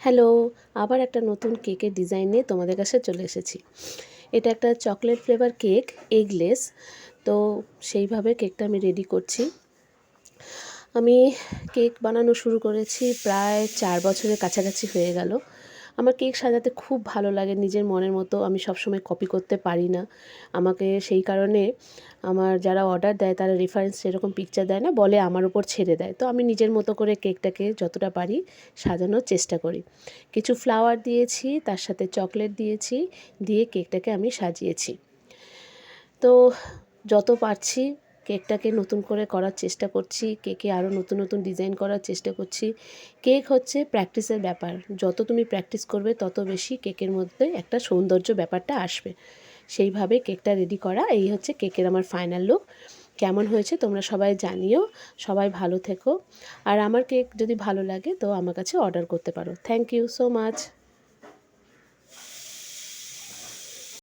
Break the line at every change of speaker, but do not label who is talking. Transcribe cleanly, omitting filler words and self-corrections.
Hello, আবার একটা নতুন কেকের ডিজাইন নিয়ে তোমাদের কাছে চলে এসেছি। এটা একটা চকলেট ফ্লেভার কেক, এগলেস। তো সেইভাবে কেকটা আমি রেডি করছি। আমি কেক বানানো শুরু করেছি প্রায় 4 বছরের কাছাকাছি হয়ে গেল। আমার কেক সাজাতে খুব ভালো লাগে, নিজের মনের মতো আমি সবসময় কপি করতে পারি না। আমাকে সেই কারণে আমার যারা অর্ডার দেয় তারা রেফারেন্স সেরকম পিকচার দেয় না, বলে আমার উপর ছেড়ে দেয়। তো আমি নিজের মতো করে কেকটাকে যতটা পারি সাজানোর চেষ্টা করি। কিছু ফ্লাওয়ার দিয়েছি, তার সাথে চকলেট দিয়েছি, দিয়ে কেকটাকে আমি সাজিয়েছি। তো যত পারছি কেকটাকে নতুন করে করার চেষ্টা করছি, কেকে আরও নতুন নতুন ডিজাইন করার চেষ্টা করছি। কেক হচ্ছে প্র্যাকটিসের ব্যাপার, যত তুমি প্র্যাকটিস করবে তত বেশি কেকের মধ্যে একটা সৌন্দর্য ব্যাপারটা আসবে। সেইভাবে কেকটা রেডি করা, এই হচ্ছে কেকের আমার ফাইনাল লুক। কেমন হয়েছে তোমরা সবাই জানিও। সবাই ভালো থেকো, আর আমার কেক যদি ভালো লাগে তো আমার কাছে অর্ডার করতে পারো। Thank you so much.